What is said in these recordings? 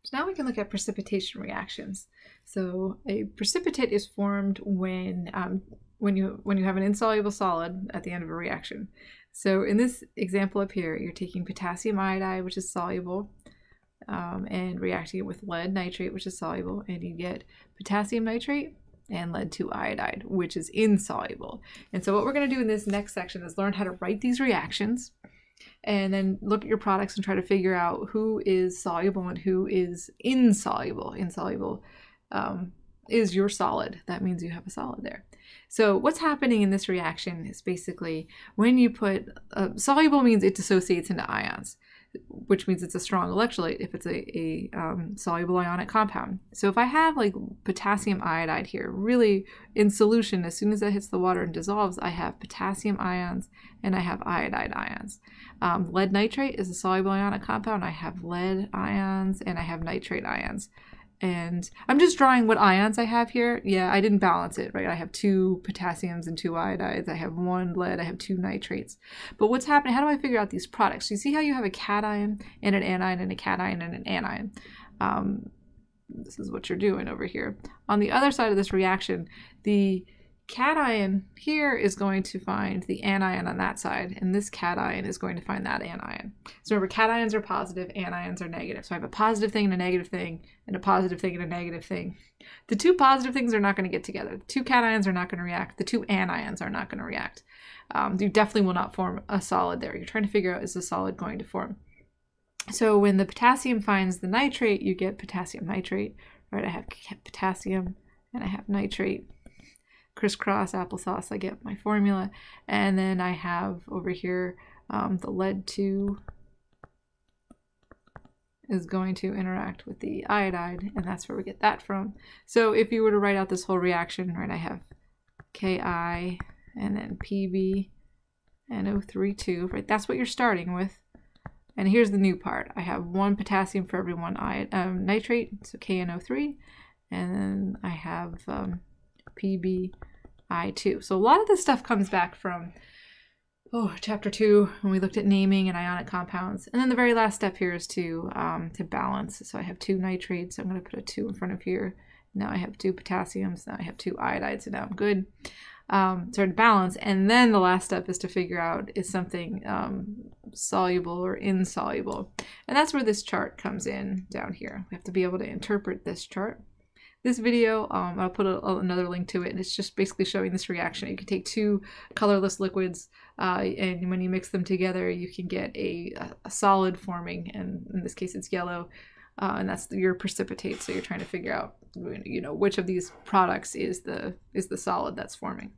So now we can look at precipitation reactions. So a precipitate is formed when you have an insoluble solid at the end of a reaction. So in this example up here, you're taking potassium iodide, which is soluble, and reacting it with lead nitrate, which is soluble, and you get potassium nitrate and lead 2 iodide, which is insoluble. And so what we're going to do in this next section is learn how to write these reactions, and then look at your products and try to figure out who is soluble and who is insoluble. Insoluble is your solid. That means you have a solid there. So what's happening in this reaction is basically when you put soluble means it dissociates into ions, which means it's a strong electrolyte if it's a soluble ionic compound. So if I have like potassium iodide here, really in solution, as soon as that hits the water and dissolves, I have potassium ions and I have iodide ions. Lead nitrate is a soluble ionic compound. I have lead ions and I have nitrate ions. And I'm just drawing what ions I have here. Yeah, I didn't balance it, right? I have 2 potassiums and 2 iodides. I have 1 lead. I have 2 nitrates. But what's happening, how do I figure out these products? You see how you have a cation and an anion and a cation and an anion. This is what you're doing over here. On the other side of this reaction, the cation here is going to find the anion on that side, and this cation is going to find that anion. So remember, cations are positive, anions are negative. So I have a positive thing and a negative thing, and a positive thing and a negative thing. The 2 positive things are not going to get together. The 2 cations are not going to react. The 2 anions are not going to react. You definitely will not form a solid there. You're trying to figure out, is the solid going to form? So when the potassium finds the nitrate, you get potassium nitrate, right? I have potassium and I have nitrate. Crisscross applesauce, I get my formula. And then I have over here the lead 2 is going to interact with the iodide, and that's where we get that from. So if you were to write out this whole reaction, right, I have Ki and then Pb and O3 right? That's what you're starting with. And here's the new part. I have 1 potassium for every 1 nitrate, so KNO3, and then I have PbI2. So a lot of this stuff comes back from chapter 2 when we looked at naming and ionic compounds. And then the very last step here is to balance. So I have 2 nitrates. So I'm going to put a 2 in front of here. Now I have 2 potassiums. Now I have 2 iodides. So now I'm good. So to balance. And then the last step is to figure out, is something soluble or insoluble. And that's where this chart comes in down here. We have to be able to interpret this chart. This video, I'll put another link to it, and it's just basically showing this reaction. You can take 2 colorless liquids, and when you mix them together, you can get a solid forming, and in this case it's yellow, and that's your precipitate. So you're trying to figure out, you know, which of these products is the solid that's forming.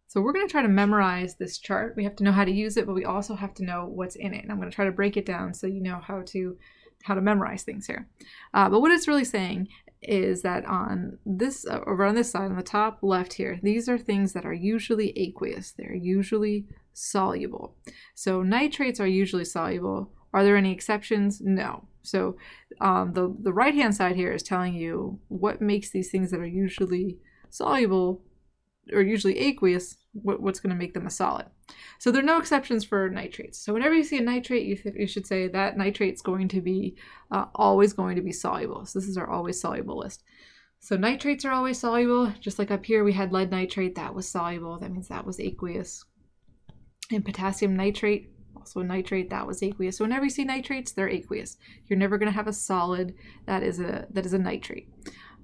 So we're going to try to memorize this chart. We have to know how to use it, but we also have to know what's in it. And I'm going to try to break it down so you know how to memorize things here. But what it's really saying is that on this, over on this side, on the top left here, these are things that are usually aqueous. They're usually soluble. So nitrates are usually soluble. Are there any exceptions? No. So the right-hand side here is telling you what makes these things that are usually soluble or usually aqueous, what's going to make them a solid. So there are no exceptions for nitrates. So whenever you see a nitrate, you should say that nitrate's going to be always going to be soluble. So this is our always soluble list. So nitrates are always soluble. Just like up here, we had lead nitrate. That was soluble. That means that was aqueous. And potassium nitrate, also a nitrate, that was aqueous. So whenever you see nitrates, they're aqueous. You're never going to have a solid that is a nitrate.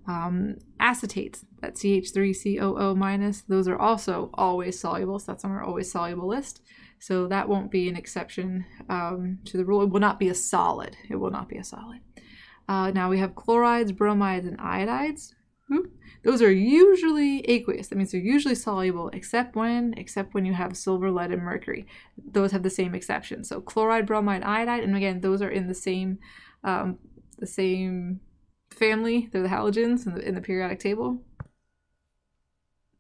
Acetates, that CH3COO-, those are also always soluble, so that's on our always soluble list. So that won't be an exception to the rule. It will not be a solid. It will not be a solid. Now we have chlorides, bromides, and iodides. Those are usually aqueous. That means they're usually soluble, except when you have silver, lead, and mercury. Those have the same exception. So chloride, bromide, iodide, and again, those are in the same family. They're the halogens in the periodic table,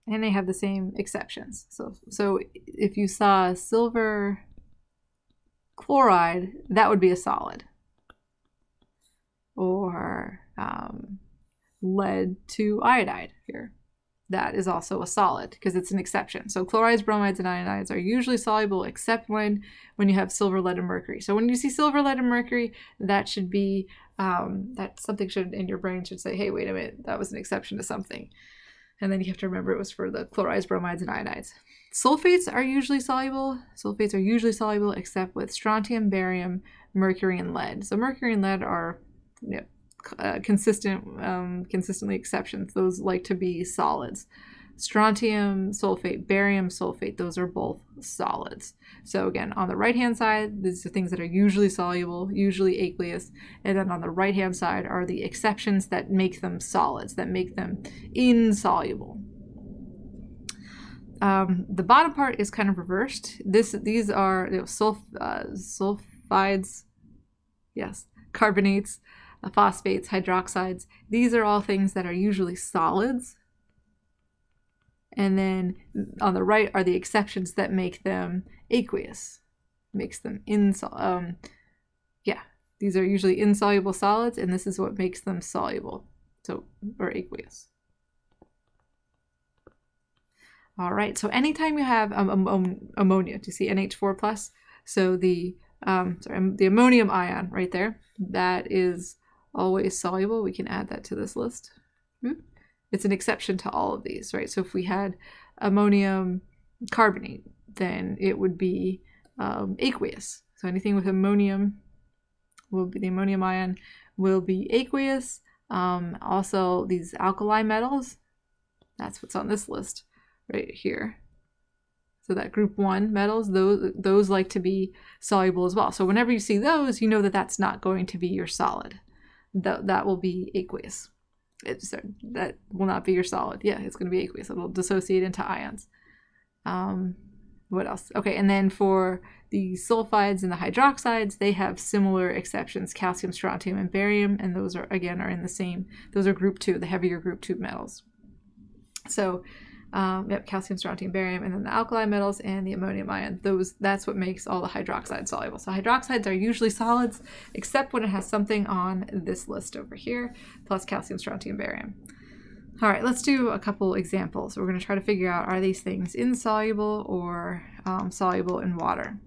and they have the same exceptions. So if you saw silver chloride, that would be a solid, or lead to iodide here, that is also a solid because it's an exception. So chlorides, bromides, and iodides are usually soluble except when you have silver, lead, and mercury. So when you see silver, lead, and mercury, that should be, that something should in your brain should say, hey, wait a minute, that was an exception to something. And then you have to remember it was for the chlorides, bromides, and iodides. Sulfates are usually soluble. Sulfates are usually soluble except with strontium, barium, mercury, and lead. So mercury and lead are consistently exceptions. Those like to be solids. Strontium sulfate, barium sulfate, those are both solids. So again, on the right-hand side, these are things that are usually soluble, usually aqueous, and then on the right-hand side are the exceptions that make them solids, that make them insoluble. The bottom part is kind of reversed. These are sulfides, yes, carbonates, phosphates, hydroxides. These are all things that are usually solids. And then on the right are the exceptions that make them aqueous, makes them insoluble. These are usually insoluble solids, and this is what makes them soluble, or aqueous. All right, so anytime you have ammonia, do you see NH4 plus? So the ammonium ion right there, that is always soluble. We can add that to this list. It's an exception to all of these, right? So if we had ammonium carbonate, then it would be aqueous. So anything with ammonium will be, the ammonium ion will be aqueous. Also, these alkali metals, that's what's on this list right here. So that group 1 metals, those like to be soluble as well. So whenever you see those, you know that that's not going to be your solid. That will be aqueous. That will not be your solid. Yeah, it's going to be aqueous. It'll dissociate into ions. What else? Okay, and then for the sulfides and the hydroxides, they have similar exceptions: calcium, strontium, and barium, and those are in the same. Those are group 2, the heavier group 2 metals. So, calcium, strontium, barium, and then the alkali metals and the ammonium ion. That's what makes all the hydroxides soluble. So hydroxides are usually solids, except when it has something on this list over here, plus calcium, strontium, barium. All right, let's do a couple examples. We're going to try to figure out, are these things insoluble or soluble in water?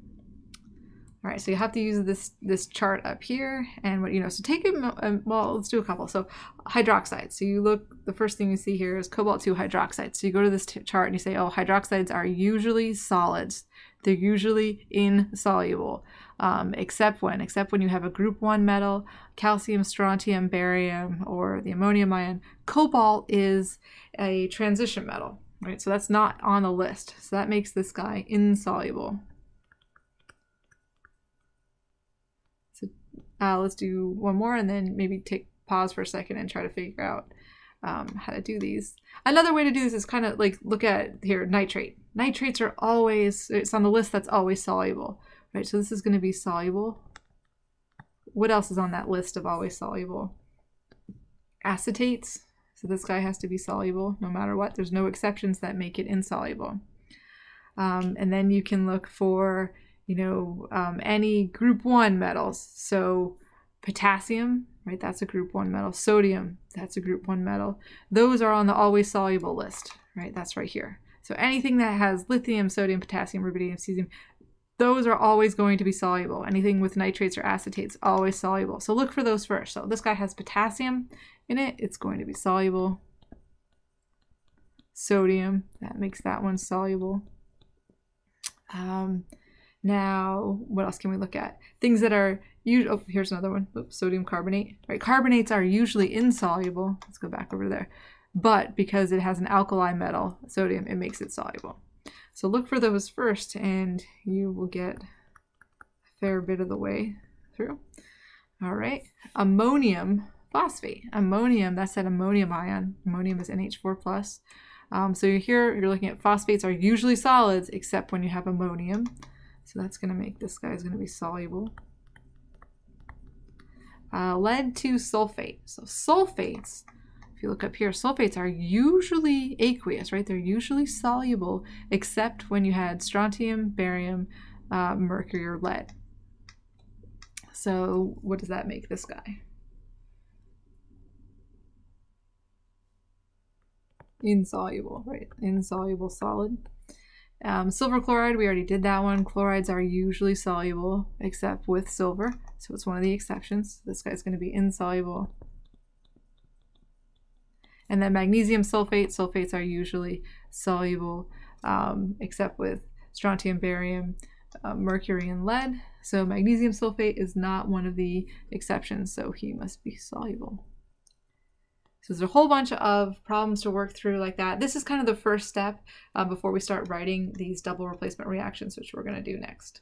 All right, so you have to use this chart up here, and so take it. Well, let's do a couple. So hydroxides. So you look. The first thing you see here is cobalt-2 hydroxide. So you go to this chart and you say, oh, hydroxides are usually solids. They're usually insoluble, except when you have a group 1 metal, calcium, strontium, barium, or the ammonium ion. Cobalt is a transition metal, right? So that's not on the list. So that makes this guy insoluble. Let's do one more and then maybe pause for a second and try to figure out how to do these. Another way to do this is kind of like look at here, nitrate. Nitrates are always, it's on the list that's always soluble, right? So this is going to be soluble. What else is on that list of always soluble? Acetates. So this guy has to be soluble no matter what. There's no exceptions that make it insoluble. And then you can look for any group 1 metals. So potassium, right, that's a group 1 metal. Sodium, that's a group 1 metal. Those are on the always soluble list, right? That's right here. So anything that has lithium, sodium, potassium, rubidium, cesium, those are always going to be soluble. Anything with nitrates or acetates, always soluble. So look for those first. So this guy has potassium in it. It's going to be soluble. Sodium, that makes that one soluble. Now, what else can we look at? Things that are usually, oh, here's another one. Oops, sodium carbonate. Right, carbonates are usually insoluble. Let's go back over there. But because it has an alkali metal, sodium, it makes it soluble. So look for those first, and you will get a fair bit of the way through. All right, ammonium phosphate. Ammonium, that's that ammonium ion. Ammonium is NH4 plus. So you're looking at phosphates are usually solids, except when you have ammonium. So that's going to make this guy's going to be soluble. Lead 2 sulfate. So sulfates, if you look up here, sulfates are usually aqueous, right? They're usually soluble, except when you had strontium, barium, mercury, or lead. So what does that make this guy? insoluble, right? Insoluble solid. Silver chloride, we already did that one. Chlorides are usually soluble, except with silver, so it's one of the exceptions. This guy's going to be insoluble. And then magnesium sulfate, sulfates are usually soluble, except with strontium, barium, mercury, and lead. So magnesium sulfate is not one of the exceptions, so he must be soluble. So there's a whole bunch of problems to work through like that. This is kind of the first step before we start writing these double replacement reactions, which we're going to do next.